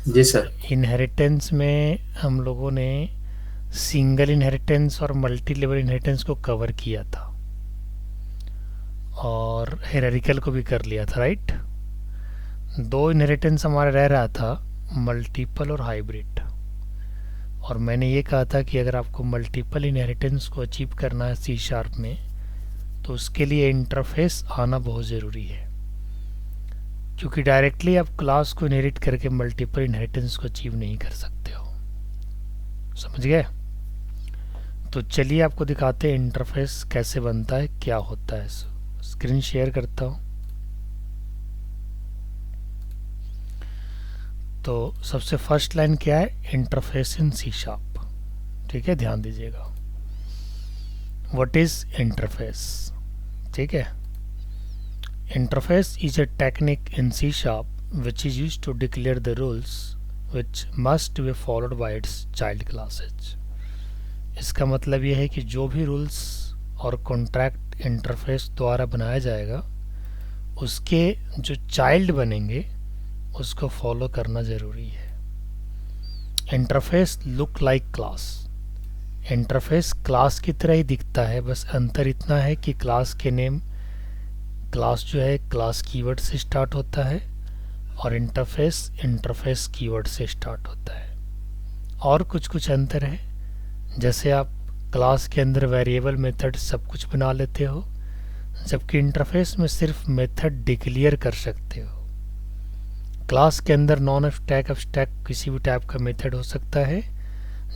जी sir. Inheritance में हम लोगों ने सिंगल इनहेरिटेंस और मल्टी लेवल इनहेरिटेंस को कवर किया था, और हेरारिकल को भी कर लिया था, राइट। दो इनहेरिटेंस हमारा रह रहा था, मल्टीपल और हाइब्रिड। और मैंने ये कहा था कि अगर आपको मल्टीपल इनहेरिटेंस को अचीव करना है सी शार्प में, तो उसके लिए इंटरफेस आना बहुत ज़रूरी है, क्योंकि डायरेक्टली आप क्लास को इनहेरिट करके मल्टीपल इनहेरिटेंस को अचीव नहीं कर सकते हो। समझ गए? तो चलिए आपको दिखाते हैं इंटरफेस कैसे बनता है, क्या होता है। स्क्रीन शेयर करता हूँ। तो सबसे फर्स्ट लाइन क्या है? इंटरफेस इन सी शार्प। ठीक है, ध्यान दीजिएगा। What is interface? ठीक है। Interface is a technique in C Sharp which is used to declare the rules which must be followed by its child classes. इसका मतलब यह है कि जो भी रूल्स और कॉन्ट्रैक्ट इंटरफेस द्वारा बनाया जाएगा, उसके जो चाइल्ड बनेंगे उसको फॉलो करना ज़रूरी है। Interface look like class. Interface class की तरह ही दिखता है, बस अंतर इतना है कि क्लास के नेम, क्लास जो है क्लास कीवर्ड से स्टार्ट होता है, और इंटरफेस इंटरफेस कीवर्ड से स्टार्ट होता है। और कुछ कुछ अंतर है, जैसे आप क्लास के अंदर वेरिएबल मेथड सब कुछ बना लेते हो, जबकि इंटरफेस में सिर्फ मेथड डिक्लेयर कर सकते हो। क्लास के अंदर नॉन अब्स्ट्रैक्ट किसी भी टाइप का मेथड हो सकता है,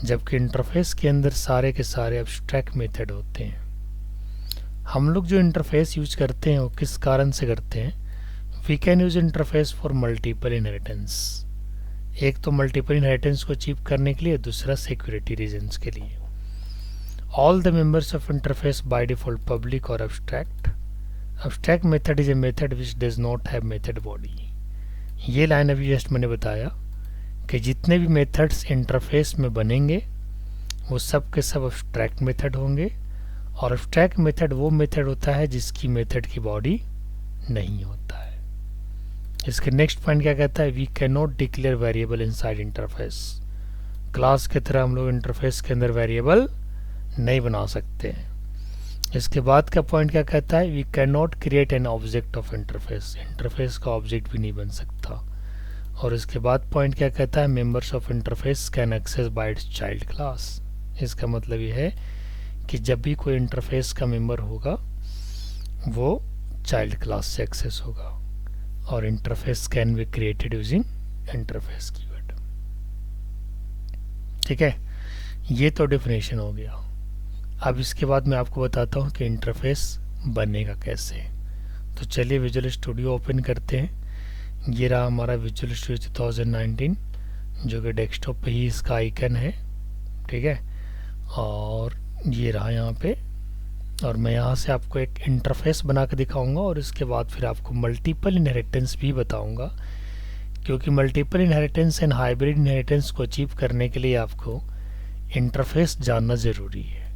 जबकि इंटरफेस के अंदर सारे के सारे अब्स्ट्रैक्ट मेथड होते हैं। हम लोग जो इंटरफेस यूज करते हैं वो किस कारण से करते हैं? We can use interface for multiple inheritance. एक तो मल्टीपल इनहेरिटेंस को अचीव करने के लिए, दूसरा सिक्योरिटी रीजंस के लिए। All the members of interface by default public और abstract. Abstract method is a method which does not have method body. ये लाइन अभी जस्ट मैंने बताया कि जितने भी मेथड्स इंटरफेस में बनेंगे वो सब के सब अब्स्ट्रैक्ट मेथड होंगे, और अब्स्ट्रैक्ट मेथड वो मेथड होता है जिसकी मेथड की बॉडी नहीं होता है। इसके नेक्स्ट पॉइंट क्या कहता है? We can not declare variable inside interface. Class की तरह हम लोग इंटरफेस के अंदर वेरिएबल नहीं बना सकते हैं। इसके बाद का पॉइंट क्या कहता है? We can not create an object of interface. Interface का ऑब्जेक्ट भी नहीं बन सकता। और इसके बाद पॉइंट क्या कहता है? Members of interface can access by its child class. इसका मतलब ये है कि जब भी कोई इंटरफेस का मेंबर होगा वो चाइल्ड क्लास से एक्सेस होगा, और interface can be created using interface keyword. ठीक है, ये तो डेफिनेशन हो गया। अब इसके बाद मैं आपको बताता हूँ कि इंटरफेस बनेगा कैसे। तो चलिए विजुअल स्टूडियो ओपन करते हैं। ये रहा हमारा विजुअल स्टूडियो 2019, जो कि डेस्कटॉप पे ही इसका आइकन है। ठीक है, और ये रहा यहाँ पे, और मैं यहाँ से आपको एक इंटरफेस बना के दिखाऊंगा, और इसके बाद फिर आपको मल्टीपल इनहेरिटेंस भी बताऊंगा, क्योंकि multiple inheritance and hybrid inheritance को अचीव करने के लिए आपको इंटरफेस जानना ज़रूरी है।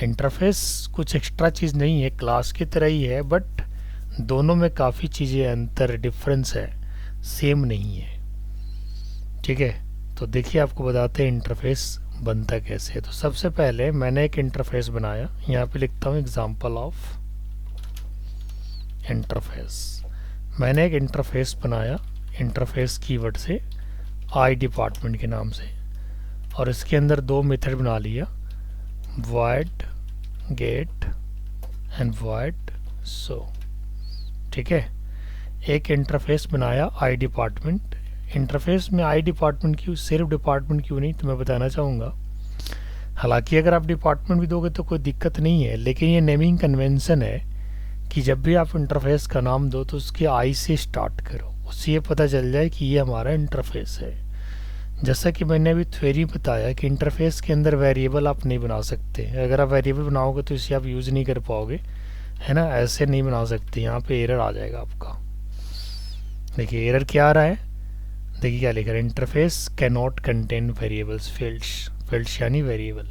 इंटरफेस कुछ एक्स्ट्रा चीज़ नहीं है, क्लास की तरह ही है, बट दोनों में काफ़ी चीज़ें अंतर, डिफरेंस है, सेम नहीं है। ठीक है, तो देखिए आपको बताते हैं इंटरफेस बनता कैसे है। तो सबसे पहले मैंने एक इंटरफेस बनाया, यहाँ पे लिखता हूँ एग्जांपल ऑफ इंटरफेस। मैंने एक इंटरफेस बनाया इंटरफेस कीवर्ड से, आई डिपार्टमेंट के नाम से, और इसके अंदर दो मेथड बना लिया, void get and void show। ठीक है, एक इंटरफेस बनाया आई डिपार्टमेंट। इंटरफेस में आई डिपार्टमेंट क्यों, सिर्फ डिपार्टमेंट क्यों नहीं, तो मैं बताना चाहूँगा। हालांकि अगर आप डिपार्टमेंट भी दोगे तो कोई दिक्कत नहीं है, लेकिन ये नेमिंग कन्वेंशन है कि जब भी आप इंटरफेस का नाम दो तो उसके आई से स्टार्ट करो, उससे ये पता चल जाए कि ये हमारा इंटरफेस है। जैसा कि मैंने अभी थ्योरी बताया कि इंटरफेस के अंदर वेरिएबल आप नहीं बना सकते। अगर आप वेरिएबल बनाओगे तो इसे आप यूज़ नहीं कर पाओगे, है ना, ऐसे नहीं बना सकते। यहाँ पे एरर आ जाएगा आपका। देखिए एरर क्या आ रहा है, देखिए क्या लिखा है, interface can not contain variables fields. Fields यानी वेरिएबल,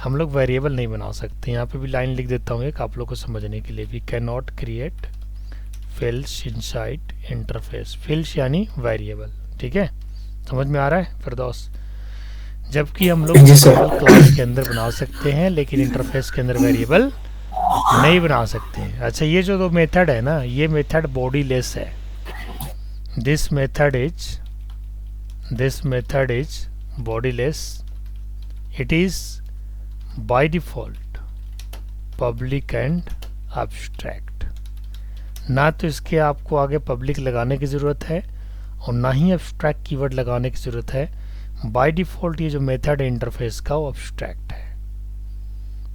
हम लोग वेरिएबल नहीं बना सकते। यहाँ पे भी लाइन लिख देता हूँ एक आप लोग को समझने के लिए, we can not create fields inside interface. Fields यानी वेरिएबल। ठीक है, समझ में आ रहा है फिरदौस? जबकि हम लोग जी सर। वेरिएबल क्लास के अंदर बना सकते हैं लेकिन इंटरफेस के अंदर वेरिएबल नहीं बना सकते हैं। अच्छा, ये जो दो मेथड है ना, ये मेथड बॉडी लेस है। This method is body less. It is by default public and abstract. ना तो इसके आपको आगे पब्लिक लगाने की ज़रूरत है और ना ही एब्स्ट्रैक्ट कीवर्ड लगाने की ज़रूरत है। बाय डिफ़ॉल्ट ये जो मेथड है इंटरफेस का वो एब्स्ट्रैक्ट है,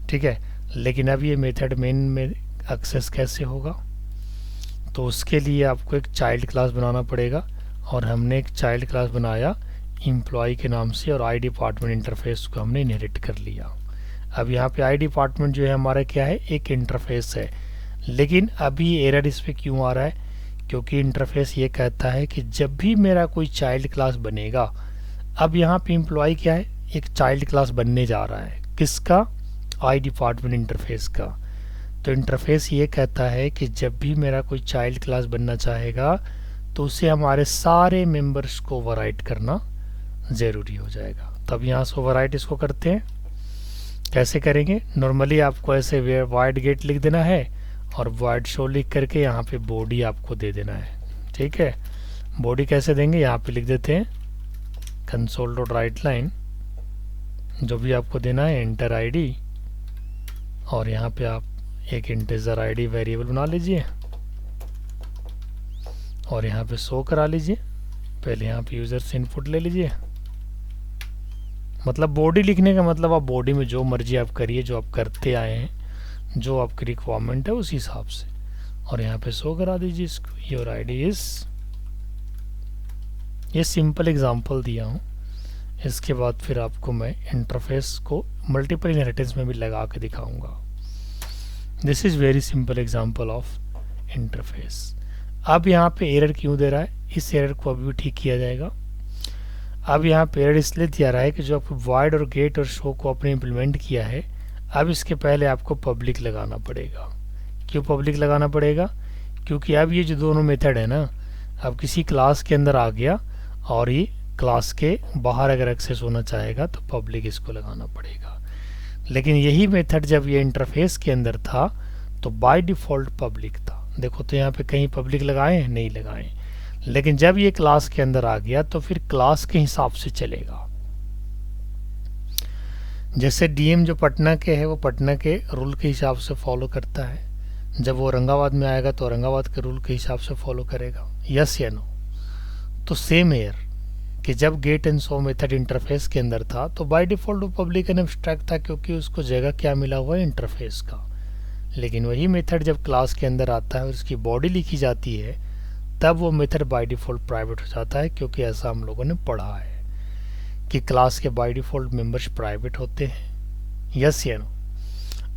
ठीक है। लेकिन अब ये मेथड मेन में एक्सेस कैसे होगा? तो उसके लिए आपको एक चाइल्ड क्लास बनाना पड़ेगा, और हमने एक चाइल्ड क्लास बनाया एम्प्लॉय के नाम से, और आई डिपार्टमेंट इंटरफेस को हमने इनहेरिट कर लिया। अब यहाँ पे आई डिपार्टमेंट जो है हमारा क्या है, एक इंटरफेस है। लेकिन अभी एरर इस पर क्यों आ रहा है? क्योंकि इंटरफेस ये कहता है कि जब भी मेरा कोई चाइल्ड क्लास बनेगा, अब यहाँ पे एम्प्लॉय क्या है, एक चाइल्ड क्लास बनने जा रहा है। किसका? आई डिपार्टमेंट इंटरफेस का। तो इंटरफेस ये कहता है कि जब भी मेरा कोई चाइल्ड क्लास बनना चाहेगा तो उसे हमारे सारे मेंबर्स को ओवरराइट करना ज़रूरी हो जाएगा। तब यहाँ से ओवरराइट इसको करते हैं। कैसे करेंगे? नॉर्मली आपको ऐसे वाइड गेट लिख देना है और वाइड शो लिख करके यहाँ पे बॉडी आपको दे देना है, ठीक है। बॉडी कैसे देंगे? यहाँ पे लिख देते हैं कंसोल डॉट राइट लाइन, जो भी आपको देना है, एंटर आईडी, और यहाँ पे आप एक इंटीजर आईडी वेरिएबल बना लीजिए और यहाँ पे शो करा लीजिए। पहले यहाँ पे यूज़र से इनपुट ले लीजिए। मतलब बॉडी लिखने का मतलब आप बॉडी में जो मर्जी आप करिए, जो आप करते आए हैं, जो आपकी रिक्वायरमेंट है उस हिसाब से, और यहाँ पे शो करा दीजिए इसको, योर आईडी इज। ये सिंपल एग्जांपल दिया हूँ। इसके बाद फिर आपको मैं इंटरफेस को मल्टीपल इनहेरिटेंस में भी लगा के दिखाऊंगा। This is very simple example of interface. अब यहाँ पे एरर क्यों दे रहा है? इस एरर को अभी भी ठीक किया जाएगा। अब यहाँ पे एरर इसलिए दिया रहा है कि जो आपको वाइड और गेट और शो को आपने इम्प्लीमेंट किया है, अब इसके पहले आपको पब्लिक लगाना पड़ेगा। क्यों पब्लिक लगाना पड़ेगा? क्योंकि अब ये जो दोनों मेथड है ना, अब किसी क्लास के अंदर आ गया और ये क्लास के बाहर अगर एक्सेस होना चाहेगा तो पब्लिक इसको लगाना पड़ेगा। लेकिन यही मेथड जब ये इंटरफेस के अंदर था तो बाय डिफ़ॉल्ट पब्लिक था। देखो तो यहाँ पे कहीं पब्लिक लगाए हैं? नहीं लगाए। लेकिन जब ये क्लास के अंदर आ गया तो फिर क्लास के हिसाब से चलेगा। जैसे डीएम जो पटना के है वो पटना के रूल के हिसाब से फॉलो करता है, जब वो औरंगाबाद में आएगा तो औरंगाबाद के रूल के हिसाब से फॉलो करेगा। यस या नो? तो सेम एयर कि जब get and show method interface के अंदर था तो बाय डिफ़ॉल्ट वो पब्लिक एंड एब्स्ट्रैक्ट था, क्योंकि उसको जगह क्या मिला हुआ है? इंटरफेस का। लेकिन वही मेथड जब क्लास के अंदर आता है और उसकी बॉडी लिखी जाती है तब वो मेथड बाय डिफ़ॉल्ट प्राइवेट हो जाता है, क्योंकि ऐसा हम लोगों ने पढ़ा है कि क्लास के बाय डिफ़ॉल्ट मेंबर्स प्राइवेट होते हैं। यस या नो?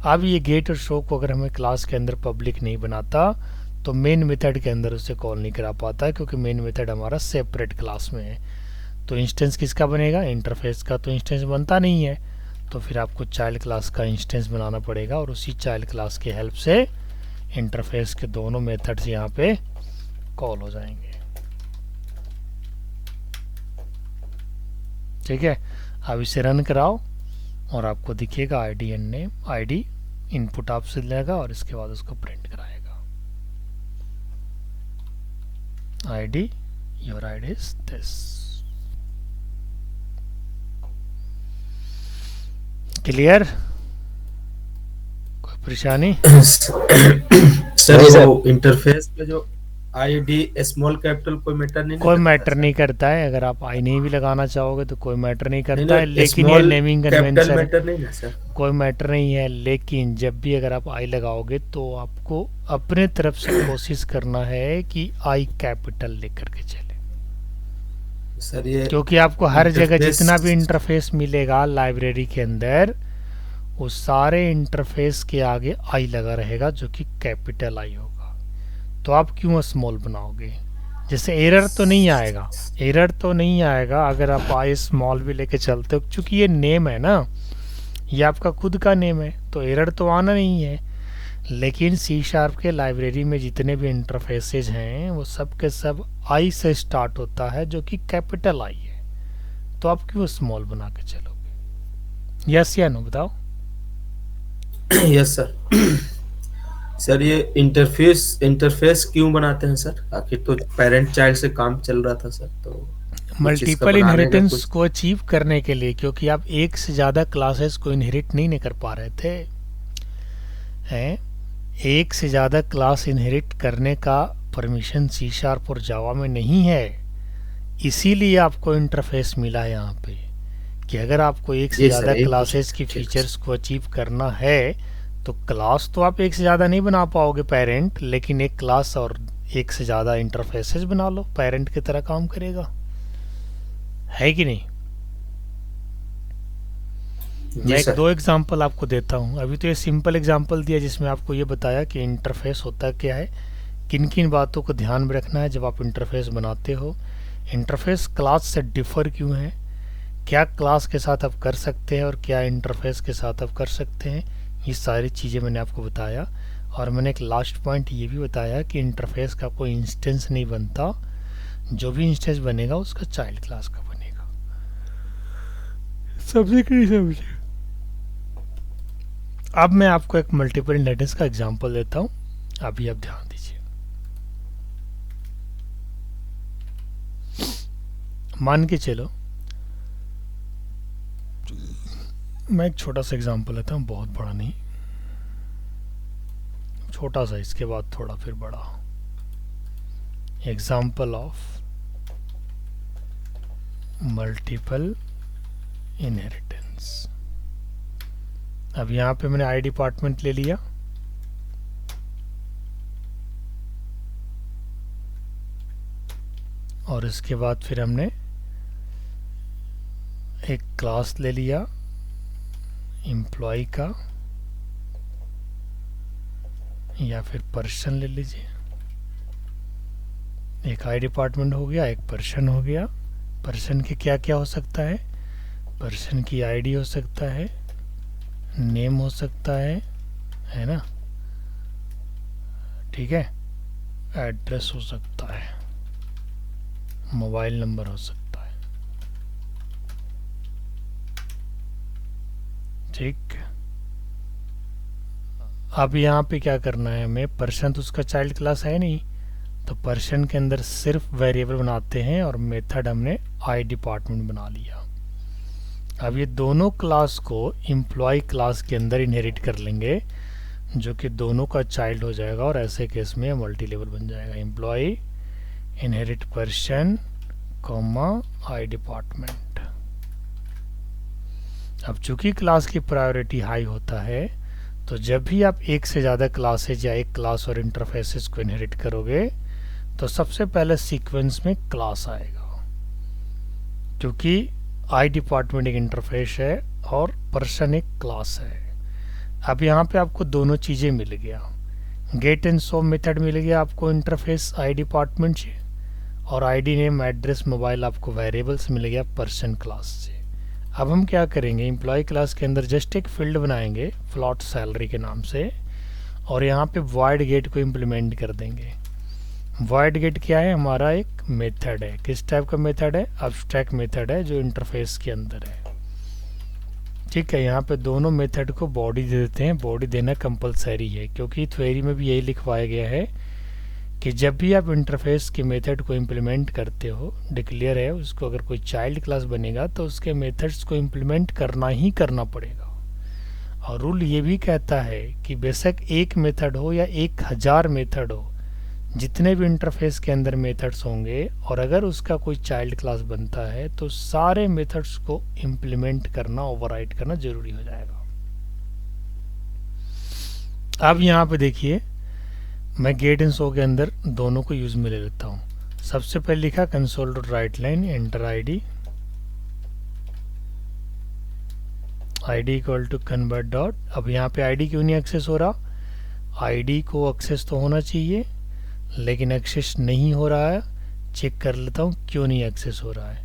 अब ये गेट और शो को अगर हमें क्लास के अंदर पब्लिक नहीं बनाता तो मेन मेथड के अंदर उसे कॉल नहीं करा पाता, क्योंकि मेन मेथड हमारा सेपरेट क्लास में है। तो इंस्टेंस किसका बनेगा? इंटरफेस का तो इंस्टेंस बनता नहीं है, तो फिर आपको चाइल्ड क्लास का इंस्टेंस बनाना पड़ेगा, और उसी चाइल्ड क्लास की हेल्प से इंटरफेस के दोनों मेथड्स यहाँ पे कॉल हो जाएंगे। ठीक है, अब इसे रन कराओ और आपको दिखेगा ID and name. ID input आपसे लेगा और इसके बाद उसको प्रिंट कराएगा। ID, your ID is this. Clear? कोई परेशानी? सर वो इंटरफेस पे जो आईडी स्मॉल कैपिटल कोई मैटर नहीं कोई करता मैटर सर? नहीं करता है। अगर आप आई नहीं भी लगाना चाहोगे तो कोई मैटर नहीं करता है, नहीं, लेकिन ये small naming capital convention matter नहीं ना सर? कोई मैटर नहीं है। लेकिन जब भी अगर आप आई लगाओगे तो आपको अपने तरफ से कोशिश करना है कि आई कैपिटल लेकर के चले, सर ये क्योंकि आपको हर जगह इंटरफेस जितना भी इंटरफेस मिलेगा लाइब्रेरी के अंदर, उस सारे इंटरफेस के आगे आई लगा रहेगा, जो कि कैपिटल आई होगा। तो आप क्यों स्मॉल बनाओगे? जैसे एरर तो नहीं आएगा, एरर तो नहीं आएगा अगर आप आई स्मॉल भी लेके चलते हो, क्योंकि ये नेम है ना, ये आपका खुद का नेम है, तो एरर तो आना नहीं है। लेकिन सी शार्प के लाइब्रेरी में जितने भी इंटरफेसेज हैं वो सब के सब आई से स्टार्ट होता है, जो कि कैपिटल आई है। तो आप क्यों स्मॉल बना के चलोगे? यस या नो बताओ। Yes sir. सर ये इंटरफेस इंटरफेस क्यों बनाते हैं सर? आखिर तो पेरेंट चाइल्ड से काम चल रहा था सर, तो कुछ इसका मल्टीपल बनाने का इनहेरिटेंस कुछ। को अचीव करने के लिए, क्योंकि आप एक से ज़्यादा क्लासेस को इनहेरिट नहीं कर पा रहे थे हैं। एक से ज़्यादा क्लास इनहेरिट करने का परमिशन सी शार्प और जावा में नहीं है, इसीलिए आपको इंटरफेस मिला है यहाँ पे कि अगर आपको एक से जी सर, ज़्यादा एक कुछ क्लासेस की ठीक है फीचर्स सर। को अचीव करना है तो क्लास तो आप एक से ज़्यादा नहीं बना पाओगे पेरेंट, लेकिन एक क्लास और एक से ज़्यादा इंटरफेसेस बना लो, पेरेंट की तरह काम करेगा, है कि नहीं? जी मैं एक सर। दो एग्जांपल आपको देता हूँ। अभी तो ये सिंपल एग्जांपल दिया जिसमें आपको ये बताया कि इंटरफेस होता क्या है, किन किन बातों को ध्यान में रखना है जब आप इंटरफेस बनाते हो, इंटरफेस क्लास से डिफ़र क्यों है, क्या क्लास के साथ आप कर सकते हैं और क्या इंटरफेस के साथ आप कर सकते हैं, ये सारी चीज़ें मैंने आपको बताया। और मैंने एक लास्ट पॉइंट ये भी बताया कि इंटरफेस का कोई इंस्टेंस नहीं बनता, जो भी इंस्टेंस बनेगा उसका चाइल्ड क्लास का बनेगा। समझे कि नहीं समझे? अब मैं आपको एक मल्टीपल इनहेरिटेंस का एग्जांपल देता हूँ, अभी आप ध्यान दीजिए। मान के चलो मैं एक छोटा सा एग्जांपल लेता हूँ, बहुत बड़ा नहीं, छोटा सा, इसके बाद थोड़ा फिर बड़ा। Example of multiple inheritance. अब यहाँ पे मैंने आई डिपार्टमेंट ले लिया, और इसके बाद फिर हमने एक क्लास ले लिया एम्प्लॉय का, या फिर पर्सन ले लीजिए। एक आई डिपार्टमेंट हो गया, एक पर्सन हो गया। पर्सन के क्या क्या हो सकता है? पर्सन की आईडी हो सकता है, नेम हो सकता है ना, ठीक है, एड्रेस हो सकता है, मोबाइल नंबर हो सकता है, ठीक। अब यहाँ पे क्या करना है हमें? पर्सन तो उसका चाइल्ड क्लास है नहीं, तो पर्सन के अंदर सिर्फ वेरिएबल बनाते हैं और मेथड हमने आई डिपार्टमेंट बना लिया। अब ये दोनों क्लास को एम्प्लॉय क्लास के अंदर इनहेरिट कर लेंगे, जो कि दोनों का चाइल्ड हो जाएगा, और ऐसे केस में मल्टी लेवल बन जाएगा। एम्प्लॉय इनहेरिट पर्सन कॉमा आई डिपार्टमेंट। अब चूंकि क्लास की प्रायोरिटी हाई होता है, तो जब भी आप एक से ज़्यादा क्लासेज या एक क्लास और इंटरफेसेस को इनहेरिट करोगे तो सबसे पहले सीक्वेंस में क्लास आएगा, क्योंकि आई डिपार्टमेंट एक इंटरफेस है और पर्सन एक क्लास है। अब यहाँ पे आपको दोनों चीज़ें मिल गया, गेट एंड शो मेथड मिल गया आपको इंटरफेस आई डिपार्टमेंट से, और आईडी नेम एड्रेस मोबाइल आपको वेरिएबल्स मिल गया पर्सन क्लास से। अब हम क्या करेंगे? एम्प्लॉय क्लास के अंदर जस्ट एक फील्ड बनाएंगे फ्लॉट सैलरी के नाम से, और यहाँ पे वॉइड गेट को इम्प्लीमेंट कर देंगे। वॉइड गेट क्या है? हमारा एक मेथड है। किस टाइप का मेथड है? अब्स्ट्रैक्ट मेथड है जो इंटरफेस के अंदर है, ठीक है। यहाँ पे दोनों मेथड को बॉडी दे देते हैं। बॉडी देना कंपलसरी है, क्योंकि थ्योरी में भी यही लिखवाया गया है कि जब भी आप इंटरफेस के मेथड को इम्प्लीमेंट करते हो, डिक्लेयर है उसको, अगर कोई चाइल्ड क्लास बनेगा तो उसके मेथड्स को इम्प्लीमेंट करना ही करना पड़ेगा। और रूल ये भी कहता है कि बेशक एक मेथड हो या 1000 मेथड हो, जितने भी इंटरफेस के अंदर मेथड्स होंगे और अगर उसका कोई चाइल्ड क्लास बनता है तो सारे मेथड्स को इम्प्लीमेंट करना, ओवरराइड करना जरूरी हो जाएगा। अब यहाँ पे देखिए, मैं गेट एंड शो के अंदर दोनों को यूज में ले लेता हूँ। सबसे पहले लिखा console dot write line enter ID, ID equal to convert dot. अब यहाँ पे आईडी क्यों नहीं एक्सेस हो रहा? आईडी को एक्सेस तो होना चाहिए, लेकिन एक्सेस नहीं हो रहा है। चेक कर लेता हूँ क्यों नहीं एक्सेस हो रहा है,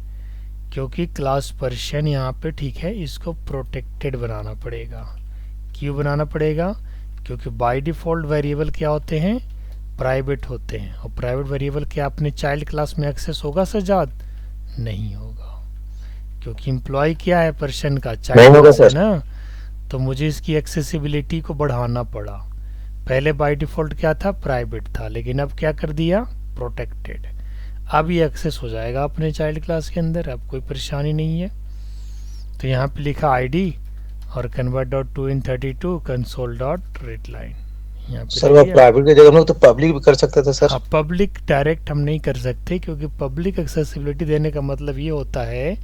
क्योंकि क्लास पर्सन यहाँ पे, ठीक है, इसको प्रोटेक्टेड बनाना पड़ेगा। क्यों बनाना पड़ेगा? क्योंकि बाय डिफ़ॉल्ट वेरिएबल क्या होते हैं? प्राइवेट होते हैं, और प्राइवेट वेरिएबल क्या अपने चाइल्ड क्लास में एक्सेस होगा सजाद? नहीं होगा, क्योंकि एम्प्लॉय क्या है, पर्सन का नहीं चाइल्ड होगा क्लास है सर। ना, तो मुझे इसकी एक्सेसिबिलिटी को बढ़ाना पड़ा। पहले बाय डिफ़ॉल्ट क्या था, प्राइवेट था, लेकिन अब क्या कर दिया, प्रोटेक्टेड। अब ये एक्सेस हो जाएगा अपने चाइल्ड क्लास के अंदर, अब कोई परेशानी नहीं है। तो यहाँ पे लिखा आईडी और convert dot to in 32 console dot read line, यहाँ पे सर लिख वो दिया। प्राइवेट की जगह हम लोग तो पब्लिक भी कर सकते थे सर। हाँ, पब्लिक डायरेक्ट हम नहीं कर सकते, क्योंकि पब्लिक एक्सेसिबिलिटी देने का मतलब ये होता है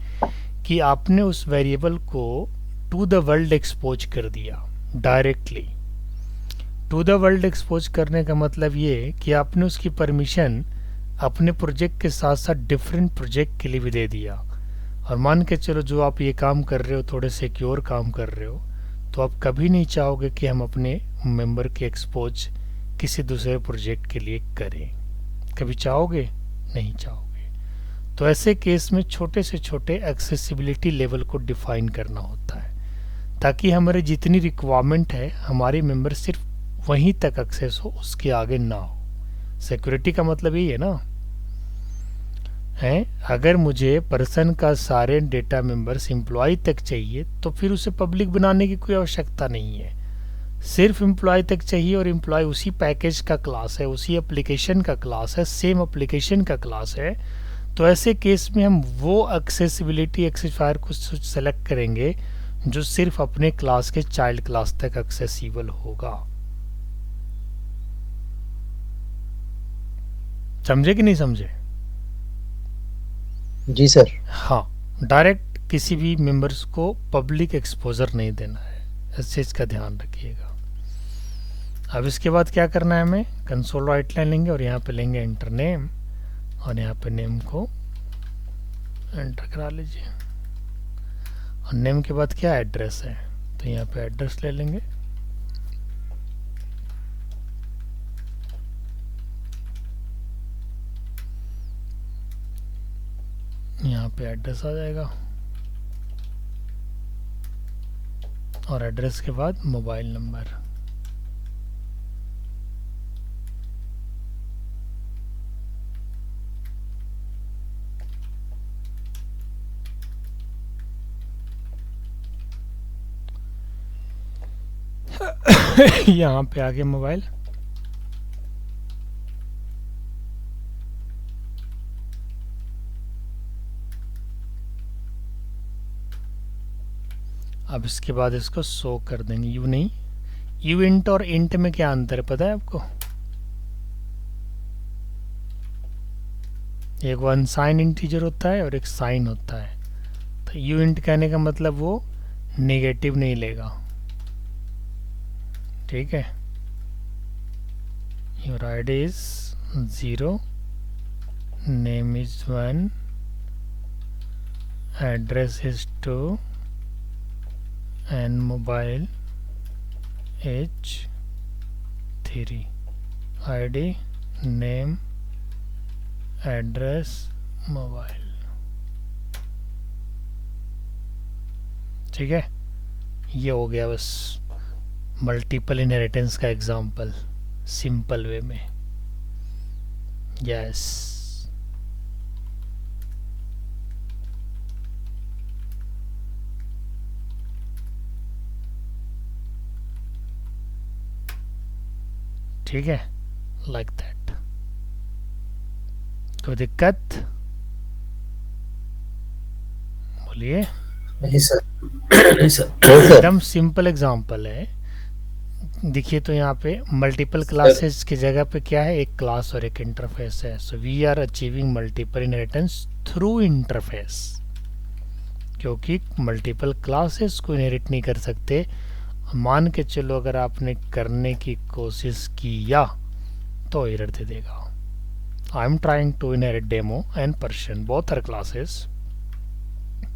कि आपने उस वेरिएबल को टू द वर्ल्ड एक्सपोज कर दिया directly. To the world expose करने का मतलब ये कि आपने उसकी परमिशन अपने प्रोजेक्ट के साथ साथ डिफरेंट प्रोजेक्ट के लिए भी दे दिया। और मान के चलो जो आप ये काम कर रहे हो थोड़े सिक्योर काम कर रहे हो, तो आप कभी नहीं चाहोगे कि हम अपने मेंबर के एक्सपोज किसी दूसरे प्रोजेक्ट के लिए करें। कभी चाहोगे? नहीं चाहोगे। तो ऐसे केस में छोटे से छोटे एक्सेसिबिलिटी लेवल को डिफाइन करना होता है, ताकि हमारे जितनी रिक्वायरमेंट है हमारी मेंबर सिर्फ वहीं तक एक्सेस हो, उसके आगे ना हो। सिक्योरिटी का मतलब यही है ना, है। अगर मुझे पर्सन का सारे डेटा मेंबर्स एम्प्लॉय तक चाहिए तो फिर उसे पब्लिक बनाने की कोई आवश्यकता नहीं है, सिर्फ एम्प्लॉय तक चाहिए। और एम्प्लॉय उसी पैकेज का क्लास है, उसी एप्लीकेशन का क्लास है, सेम एप्लीकेशन का क्लास है। तो ऐसे केस में हम वो एक्सेसिबिलिटी एक्सेसिफायर को सेलेक्ट करेंगे जो सिर्फ अपने क्लास के चाइल्ड क्लास तक एक्सेसिबल होगा। समझे कि नहीं समझे? जी सर। हाँ, डायरेक्ट किसी भी मेंबर्स को पब्लिक एक्सपोजर नहीं देना है, इस चीज़ का ध्यान रखिएगा। अब इसके बाद क्या करना है, हमें कंसोल राइट लाइन लेंगे और यहाँ पे लेंगे एंटर नेम, और यहाँ पे नेम को एंटर करा लीजिए। और नेम के बाद क्या एड्रेस है, तो यहाँ पे एड्रेस ले लेंगे। यहाँ पे एड्रेस आ जाएगा, और एड्रेस के बाद मोबाइल नंबर। यहाँ पे आगे मोबाइल, अब इसके बाद इसको शो कर देंगे, यू नहीं, यू इंट और इंट में क्या अंतर है पता है आपको? एक वो अनसाइन इंटीजर होता है और एक साइन होता है। तो यू इंट कहने का मतलब वो नेगेटिव नहीं लेगा, ठीक है। Your ID is 0, name is 1, address is 2 and mobile is 3। ID, name, address, mobile, ठीक है। ये हो गया बस मल्टीपल इनहेरिटेंस का एग्जांपल सिंपल वे में। यस, ठीक है, लाइक दैट। कोई दिक्कत? बोलिए। नहीं सर। नहीं सर। एकदम सिंपल एग्जांपल है। देखिए तो यहाँ पे मल्टीपल क्लासेस की जगह पे क्या है, एक क्लास और एक इंटरफेस है। So we are achieving multiple inheritance through interface, क्योंकि मल्टीपल क्लासेस को इनहेरिट नहीं कर सकते। मान के चलो अगर आपने करने की कोशिश किया तो एरर दे देगा। I am trying to inherit demo and person, both are classes,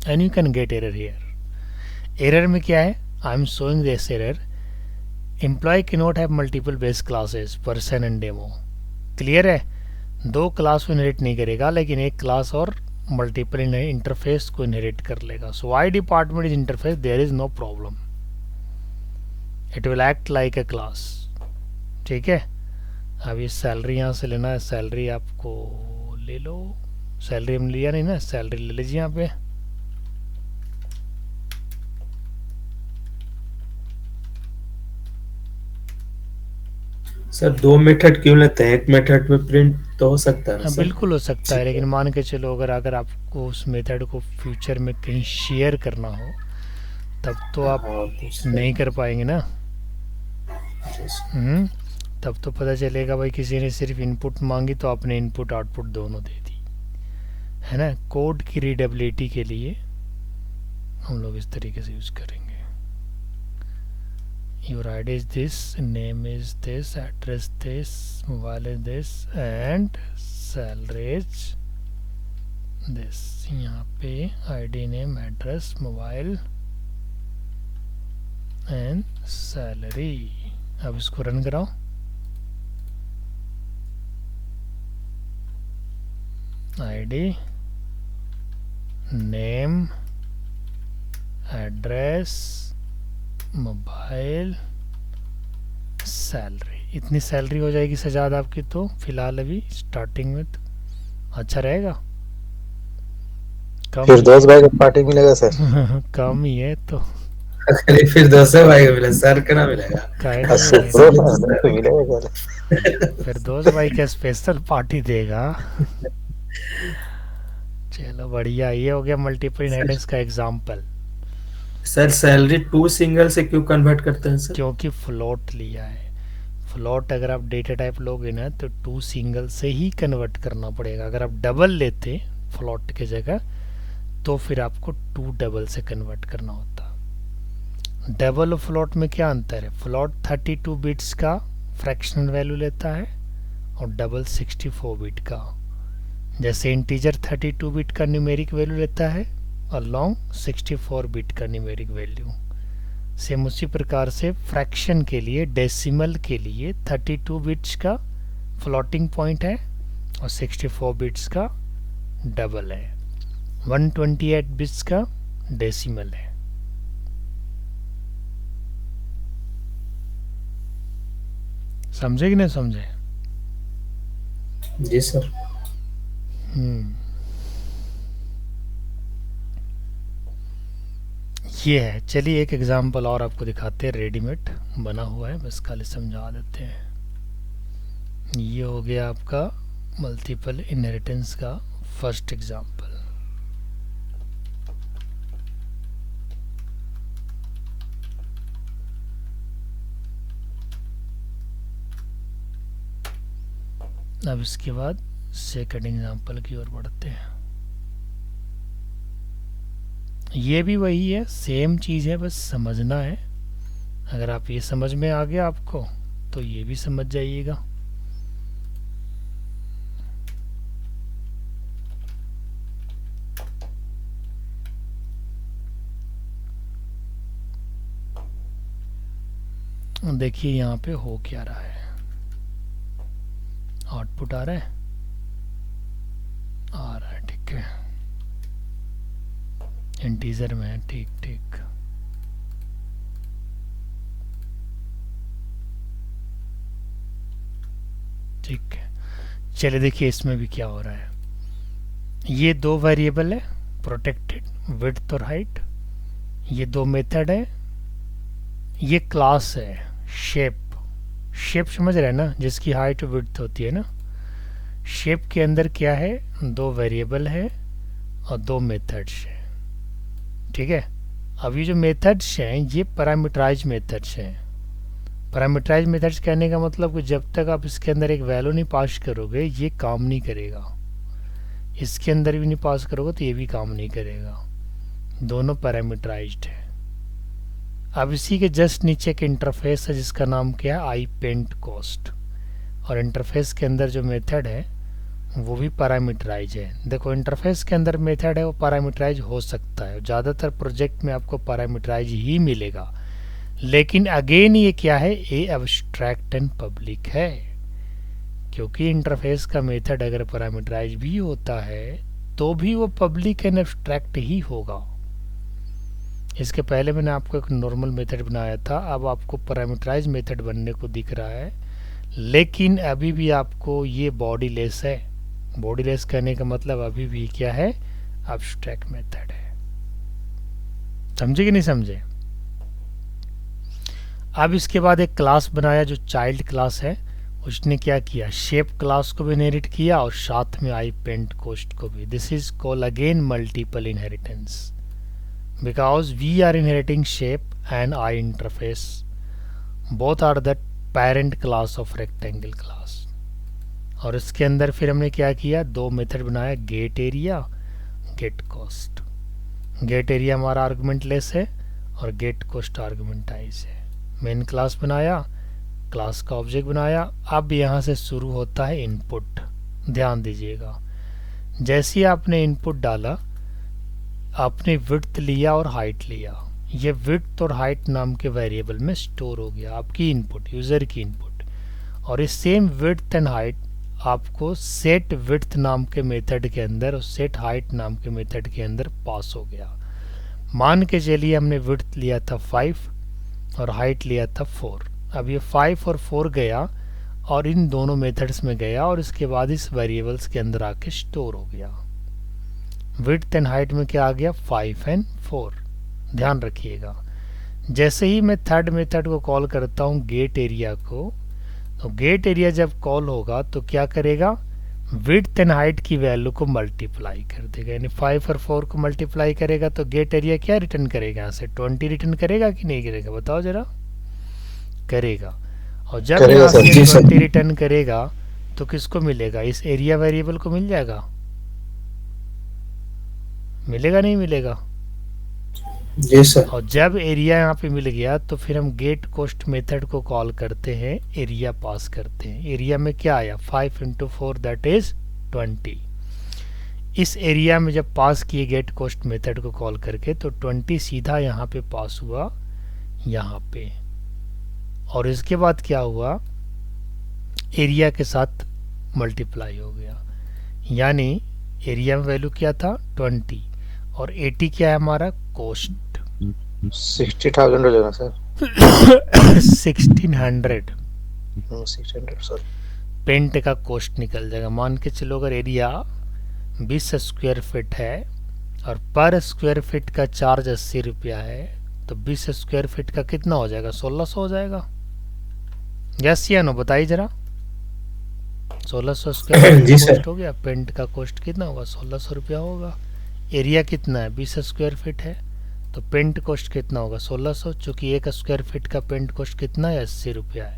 and you can get error here. Error में क्या है, I am showing this error, employ can not have multiple base classes person and demo. Clear है? दो class को inherit नहीं करेगा, लेकिन एक क्लास और मल्टीपल इंटरफेस को इनहेरिट कर लेगा। So why department is interface, there is no problem, it will act like a class, ठीक है। अब ये सैलरी यहाँ से लेना है, सैलरी आपको ले लो, सैलरी हमने लिया नहीं ना, सैलरी ले लीजिए यहाँ पे। सर 2 मेथड क्यों लेते हैं? एक मेथड में प्रिंट तो हो सकता है ना हाँ सर? बिल्कुल हो सकता है, लेकिन मान के चलो अगर अगर आपको उस मेथड को फ्यूचर में कहीं शेयर करना हो तब तो आप हाँ तो सर नहीं कर पाएंगे ना। जैसे- हम्म, तब तो पता चलेगा भाई किसी ने सिर्फ इनपुट मांगी तो आपने इनपुट आउटपुट दोनों दे दी, है ना। कोड की रीडेबिलिटी के लिए हम लोग इस तरीके से यूज़ करेंगे। Your ID is this, name is this, address this, mobile is this and salaries this. यहाँ पे ID, name, address, mobile and salary. अब इसको रन कराओ। ID, name, address, mobile, salary. इतनी सैलरी हो जाएगी सजाद आपकी तो फिलहाल अभी स्टार्टिंग में तो अच्छा रहेगा। कम फिर ही दोस्त भाई का पार्टी मिलेगा सर? है कम ही है तो अरे फिर 200 भाई को मिला, सर का ना मिलेगा। काहे ना अस्सी मिलेगा। प्रो ना तो मिलेगा सर। फिर दोस्त भाई क्या स्पेशल पार्टी देगा। चलो बढ़िया, ये हो गया मल्टीपल इनहेरिटेंस का एग्जाम्पल। सर सैलरी 2 सिंगल से क्यों कन्वर्ट करते हैं सर? क्योंकि फ्लोट लिया है। फ्लोट अगर आप डेटा टाइप लोगे ना तो 2 सिंगल से ही कन्वर्ट करना पड़ेगा। अगर आप डबल लेते फ्लोट की जगह तो फिर आपको 2 डबल से कन्वर्ट करना होता। डबल और फ्लोट में क्या अंतर है? फ्लोट 32 बिट्स का फ्रैक्शनल वैल्यू लेता है और डबल 64 बिट का। जैसे इंटीजर 32 बिट का न्यूमेरिक वैल्यू लेता है और लॉन्ग 64 बिट का न्यूमेरिक वैल्यू। सेम उसी प्रकार से फ्रैक्शन के लिए, डेसिमल के लिए 32 बिट्स का फ्लोटिंग पॉइंट है और 64 बिट्स का डबल है। 128 बिट्स का डेसिमल है। समझे कि नहीं समझे? जी सर। ये है। चलिए एक एग्जांपल और आपको दिखाते हैं, रेडीमेड बना हुआ है, बस खाली समझा देते हैं। ये हो गया आपका मल्टीपल इनहेरिटेंस का फर्स्ट एग्जांपल। अब इसके बाद सेकंड एग्जांपल की ओर बढ़ते हैं। ये भी वही है, सेम चीज़ है, बस समझना है। अगर आप ये समझ में आ गया आपको तो ये भी समझ जाइएगा। देखिए यहाँ पे हो क्या रहा है, आउटपुट आ रहा है, ठीक है, इंटीजर में है, ठीक ठीक। ठीक है, चलिए देखिए इसमें भी क्या हो रहा है। ये 2 वेरिएबल है, प्रोटेक्टेड, विड्थ और हाइट। ये 2 मेथड है। ये क्लास है शेप। शेप समझ रहे हैं ना, जिसकी हाइट विड्थ होती है ना। शेप के अंदर क्या है, 2 वेरिएबल है और 2 मेथड्स हैं। ठीक है, अब ये जो मेथड्स हैं ये पैरामीटराइज मेथड्स हैं। पैरामीटराइज मेथड्स कहने का मतलब कि जब तक आप इसके अंदर एक वैल्यू नहीं पास करोगे ये काम नहीं करेगा। इसके अंदर भी नहीं पास करोगे तो ये भी काम नहीं करेगा। दोनों पैरामीटराइज्ड है। अब इसी के जस्ट नीचे एक इंटरफेस है जिसका नाम क्या है, आई पेंट कॉस्ट। और इंटरफेस के अंदर जो मेथड है वो भी पैरामीटराइज है। देखो इंटरफेस के अंदर मेथड है वो पैरामीटराइज हो सकता है, ज़्यादातर प्रोजेक्ट में आपको पैरामीटराइज ही मिलेगा। लेकिन अगेन ये क्या है, ये एब्स्ट्रैक्ट एंड पब्लिक है। क्योंकि इंटरफेस का मेथड अगर पैरामीटराइज भी होता है तो भी वो पब्लिक एंड एब्स्ट्रैक्ट ही होगा। इसके पहले मैंने आपको एक नॉर्मल मेथड बनाया था, अब आपको पैरामीटराइज मेथड बनने को दिख रहा है। लेकिन अभी भी आपको ये बॉडी लेस है। बॉडी लेस कहने का मतलब अभी भी क्या है, एब्स्ट्रैक्ट मेथड है। समझे कि नहीं समझे? अब इसके बाद एक क्लास बनाया जो चाइल्ड क्लास है, उसने क्या किया, शेप क्लास को भी इनहेरिट किया और साथ में आई पेंट कोस्ट को भी. This is called again multiple inheritance because we are inheriting shape and I interface. Both are the parent class of rectangle class. और इसके अंदर फिर हमने क्या किया, दो मेथड बनाया, get area, get cost. Get area हमारा आर्गुमेंट लेस है और गेट कॉस्ट आर्गुमेंटाइज है. मेन क्लास बनाया, क्लास का ऑब्जेक्ट बनाया. अब यहाँ से शुरू होता है इनपुट. ध्यान दीजिएगा, जैसे ही आपने इनपुट डाला, आपने विड्थ लिया और हाइट लिया. ये विड्थ और हाइट नाम के वेरिएबल में स्टोर हो गया आपकी इनपुट, यूज़र की इनपुट. और इस सेम विड्थ एंड हाइट आपको सेट विड्थ नाम के मेथड के अंदर और सेट हाइट नाम के मेथड के अंदर पास हो गया. मान के चलिए हमने विड्थ लिया था 5 और हाइट लिया था 4. अब ये 5 और 4 गया और इन दोनों मेथड्स में गया और इसके बाद इस वेरिएबल्स के अंदर आके स्टोर हो गया. विड्थ एंड हाइट में क्या आ गया, 5 एंड 4. ध्यान रखिएगा, जैसे ही मैं थर्ड मेथड को कॉल करता हूँ गेट एरिया को, तो गेट एरिया जब कॉल होगा तो क्या करेगा, विड्थ एंड हाइट की वैल्यू को मल्टीप्लाई कर देगा. यानी 5 और 4 को मल्टीप्लाई करेगा तो गेट एरिया क्या रिटर्न करेगा, यहाँ से 20 रिटर्न करेगा कि नहीं करेगा, बताओ जरा. करेगा. और जब यहाँ से 20 रिटर्न करेगा तो किसको मिलेगा, इस एरिया वेरिएबल को मिल जाएगा. मिलेगा नहीं मिलेगा. जी सर. और जब एरिया यहाँ पे मिल गया तो फिर हम गेट कोस्ट मेथड को कॉल करते हैं, एरिया पास करते हैं. एरिया में क्या आया, 5 इंटू 4 दैट इज 20. इस एरिया में जब पास किए गेट कोस्ट मेथड को कॉल करके तो 20 सीधा यहाँ पे पास हुआ, यहाँ पे. और इसके बाद क्या हुआ, एरिया के साथ मल्टीप्लाई हो गया. यानी एरिया में वैल्यू क्या था 20 और 80 क्या है हमारा कोस्ट. 60,000 लेना सर. 1600 सॉरी. पेंट का कोस्ट निकल जाएगा. मान के चलो अगर एरिया 20 स्क्वायर फीट है और पर स्क्वायर फीट का चार्ज 80 रुपया है तो 20 स्क्वायर फीट का कितना हो जाएगा, 1600 हो जाएगा. यस या नो बताइए जरा. 1600 स्क्वायर फीट कोस्ट हो गया. पेंट का कोस्ट कितना होगा, 1600 रुपया होगा. एरिया कितना है, 20 स्क्वायर फीट है तो पेंट कोस्ट कितना होगा, 1600. चूँकि 1 स्क्वायर फीट का पेंट कोस्ट कितना है, 80 रुपया है.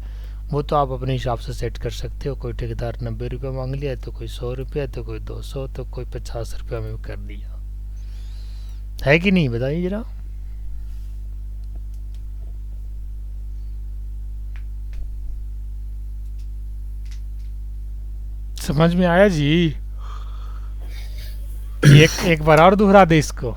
वो तो आप अपने हिसाब से सेट कर सकते हो. कोई ठेकेदार 90 रुपया मांग लिया तो कोई 100 रुपया, तो कोई 200, तो कोई 50 रुपया में कर दिया. है कि नहीं, बताइए जरा. समझ में आया जी. एक बार और दोहरा दे इसको.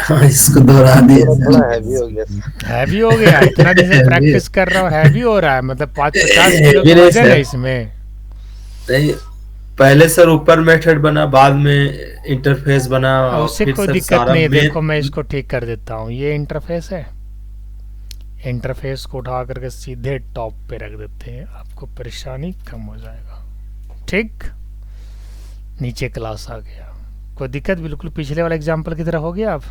हाँ, इसको दोहरा दिया. थोड़ा हैवी हो गया. हैवी हो गया, इतना दिन से प्रैक्टिस कर रहा हूँ, हैवी हो रहा है. मतलब 50 किलो का वजन है इसमें. नहीं, पहले सर ऊपर मेथड बना, बाद में इंटरफेस बना. उससे कोई दिक्कत नहीं है. देखो मैं इसको ठीक कर देता हूँ. ये इंटरफेस है, इंटरफेस को उठा करके सीधे टॉप पे रख देते हैं, आपको परेशानी कम हो जाएगा. ठीक, नीचे क्लास आ गया, कोई दिक्कत. बिल्कुल पिछले वाला एग्जांपल की तरह हो गया. आप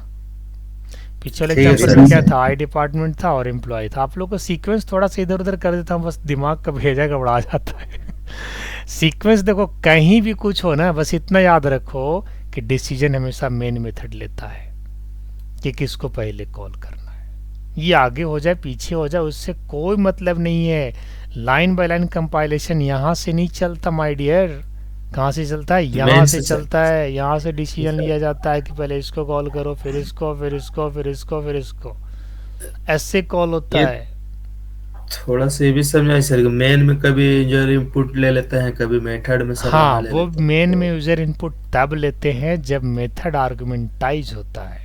पिछले वाले एग्जांपल में क्या था, आई डिपार्टमेंट था और एम्प्लॉय था. आप लोग को सीक्वेंस थोड़ा सा इधर उधर कर देता हूँ, बस दिमाग का भेजा गड़बड़ा जाता है. सीक्वेंस देखो कहीं भी कुछ हो ना, बस इतना याद रखो कि डिसीजन हमेशा मेन मेथड लेता है कि किसको पहले कॉल करना है. ये आगे हो जाए पीछे हो जाए उससे कोई मतलब नहीं है. लाइन बाय लाइन कंपाइलेशन यहाँ से नहीं चलता माय डियर. कहाँ से चलता है, यहाँ से चलता है. यहाँ से डिसीजन लिया जाता है कि पहले इसको कॉल करो, फिर इसको, फिर इसको, फिर इसको, फिर इसको. ऐसे कॉल होता है. थोड़ा सा ये भी समझाइए सर, मेन में कभी यूजर इनपुट ले लेते हैं, कभी मेथड में सब. हाँ, वो मेन में यूजर इनपुट तब लेते हैं जब मेथड आर्गुमेंटाइज होता है.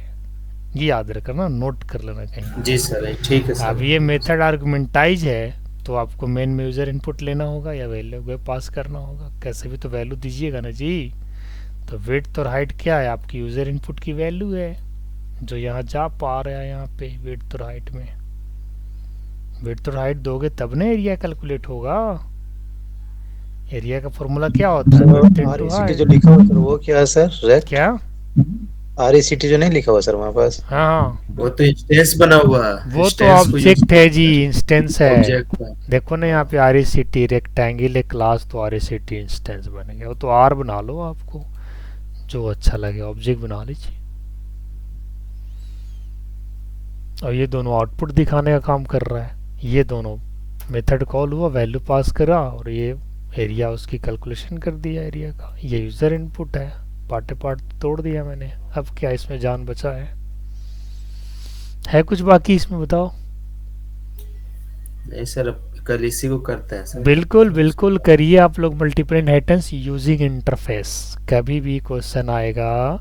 ये याद रखना, नोट कर लेना कहीं. जी सर, ठीक है सर. अब ये मेथड आर्गुमेंटाइज है तो आपको मेन में यूजर इनपुट लेना होगा या वैल्यू पास करना होगा. कैसे भी तो वैल्यू दीजिएगा ना जी. तो विड्थ और हाइट क्या है, आपकी यूजर इनपुट की वैल्यू है जो यहाँ जा पा रहा है. यहाँ पे विड्थ और हाइट में विड्थ और हाइट दोगे तब ना एरिया कैलकुलेट होगा. एरिया का फॉर्मूला क्या होता है, जो लिखा हुआ है वो क्या है सर, रेक्ट? क्या RECT जो नहीं लिखा हुआ सर हमारे पास। हाँ वो तो इंस्टेंस बना हुआ है, वो तो इंस्टेंस को यूज ऑब्जेक्ट है जी, इंस्टेंस है। ऑब्जेक्ट का। देखो ना यहाँ पे R E C T rectangle है क्लास, तो R E C T instance बन गया। वो तो आर बना लो, आपको जो अच्छा लगे ऑब्जेक्ट बना लीजिए। और ये दोनों आउटपुट दिखाने का काम कर रहा है। ये दोनों मेथड कॉल हुआ, वैल्यू पास करा, और ये एरिया उसकी कैलकुलेशन कर दिया एरिया का। ये यूज़र इनपुट है, पार्टे पार्ट तोड़ दिया मैंने। अब क्या इसमें जान बचा है कुछ बाकी इसमें बताओ? नहीं सर, अब कल इसी को करते हैं सर। बिल्कुल बिल्कुल करिए आप लोग मल्टीपल इनहेरिटेंस यूजिंग इंटरफेस। कभी भी क्वेश्चन आएगा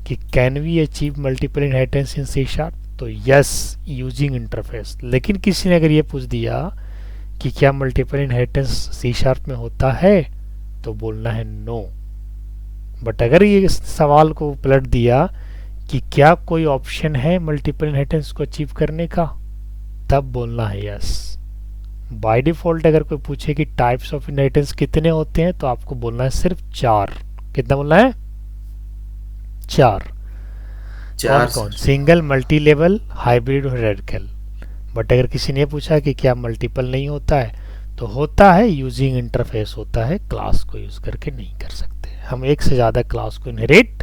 कि can we achieve multiple inheritance in C sharp, तो यस यूजिंग इंटरफेस। लेकिन किसी ने अगर ये पूछ दिया कि क्या मल्टीपल इनहेरिटेंस सी शार्प में होता है, तो बोलना है नो। बट अगर ये सवाल को पलट दिया कि क्या कोई ऑप्शन है मल्टीपल इनहेरिटेंस को अचीव करने का, तब बोलना है यस। बाय डिफॉल्ट अगर कोई पूछे कि टाइप्स ऑफ इनहेरिटेंस कितने होते हैं, तो आपको बोलना है सिर्फ 4। कितना बोलना है? 4। कौन कौन? सिंगल, मल्टी लेवल, हाइब्रिड और हेरारिकल। बट अगर किसी ने पूछा कि क्या मल्टीपल नहीं होता है, तो होता है, यूजिंग इंटरफेस होता है, क्लास को यूज करके नहीं कर सकते। हम एक से ज़्यादा क्लास को इनहेरिट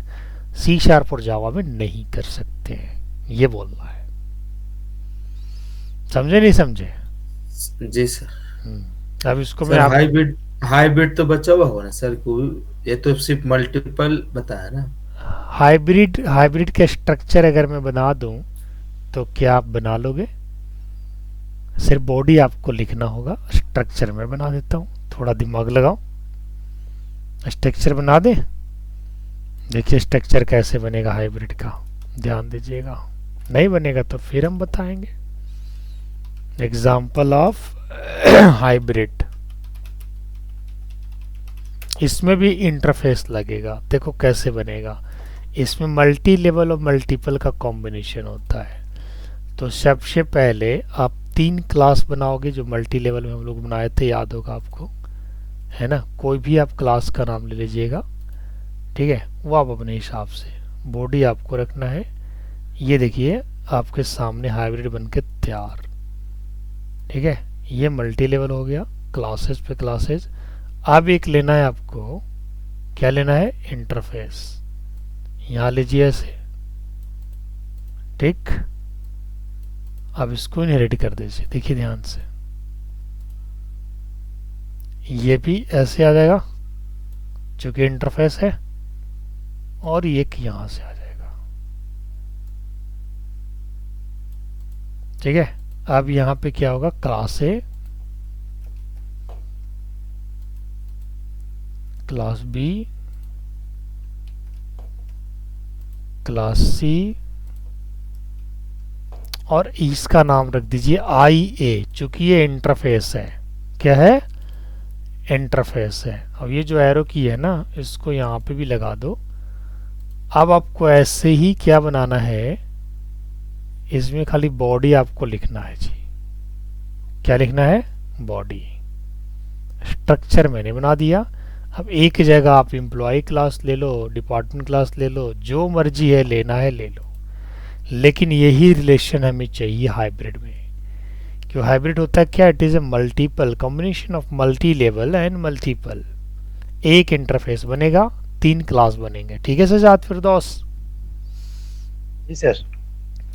सी शार्प और जावा में नहीं कर सकते हैं, ये बोलना है। समझे नहीं समझे? जी सर। अब इसको सर मैं आप हाइब्रिड, हाइब्रिड तो बचा हुआ होगा ना सर को, ये तो सिर्फ मल्टीपल बताया ना। हाइब्रिड का स्ट्रक्चर अगर मैं बना दूं, तो क्या आप बना लोगे? सिर्फ बॉडी आपको लिखना होगा, स्ट्रक्चर में बना देता हूँ, थोड़ा दिमाग लगाओ। स्ट्रक्चर बना दे। देखिए स्ट्रक्चर कैसे बनेगा हाइब्रिड का, ध्यान दीजिएगा। नहीं बनेगा तो फिर हम बताएंगे। एग्जाम्पल ऑफ हाइब्रिड, इसमें भी इंटरफेस लगेगा। देखो कैसे बनेगा। इसमें मल्टी लेवल और मल्टीपल का कॉम्बिनेशन होता है। तो सबसे पहले आप 3 क्लास बनाओगे, जो मल्टी लेवल में हम लोग बनाए थे, याद होगा आपको, है ना। कोई भी आप क्लास का नाम ले लीजिएगा, ठीक है, वो आप अपने हिसाब से। बॉडी आपको रखना है। ये देखिए आपके सामने हाइब्रिड बन के तैयार, ठीक है। ये मल्टी लेवल हो गया, क्लासेस पे क्लासेस। अब एक लेना है आपको, क्या लेना है? इंटरफेस। यहाँ लीजिए ऐसे, ठीक। अब इसको इनहेरिट कर दीजिए, देखिए ध्यान से। ये भी ऐसे आ जाएगा चूंकि इंटरफेस है, और ये यहां से आ जाएगा, ठीक है। अब यहां पे क्या होगा? Class A, class B, class C, और इसका नाम रख दीजिए आई ए, चूंकि ये इंटरफेस है। क्या है? इंटरफेस है। अब ये जो एरो की है ना, इसको यहाँ पे भी लगा दो। अब आपको ऐसे ही क्या बनाना है, इसमें खाली बॉडी आपको लिखना है जी। क्या लिखना है? बॉडी। स्ट्रक्चर मैंने बना दिया। अब एक जगह आप एम्प्लॉय क्लास ले लो, डिपार्टमेंट क्लास ले लो, जो मर्जी है लेना है ले लो। लेकिन यही रिलेशन हमें चाहिए हाइब्रिड में। क्यों हाइब्रिड होता है क्या? It is a multiple combination of multi level and multiple. एक इंटरफेस बनेगा, 3 क्लास बनेंगे, ठीक है सजाद फिरदौस? जी सर।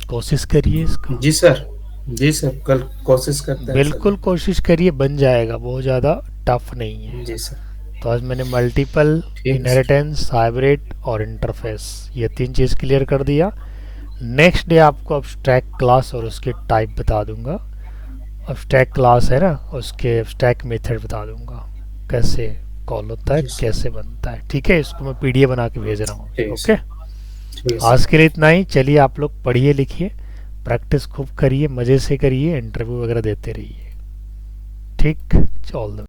कोशिश करिए इसको। जी सर, जी सर, कल कोशिश करते हैं बिल्कुल कोशिश करिए, बन जाएगा, बहुत ज़्यादा टफ नहीं है। जी सर। तो आज मैंने मल्टीपल, इनहेरिटेंस, हाइब्रिड और इंटरफेस, ये 3 चीज़ क्लियर कर दिया। नेक्स्ट डे आपको अब्स्ट्रैक्ट क्लास और उसके टाइप बता दूंगा। अब्स्ट्रैक्ट क्लास है ना, उसके अब्स्ट्रैक्ट मेथड बता दूंगा, कैसे कॉल होता है, कैसे बनता है, ठीक है। इसको मैं पीडीएफ बना के भेज रहा हूँ, ओके। आज के लिए इतना ही। चलिए आप लोग पढ़िए लिखिए, प्रैक्टिस खूब करिए, मज़े से करिए, इंटरव्यू वगैरह देते रहिए, ठीक। All the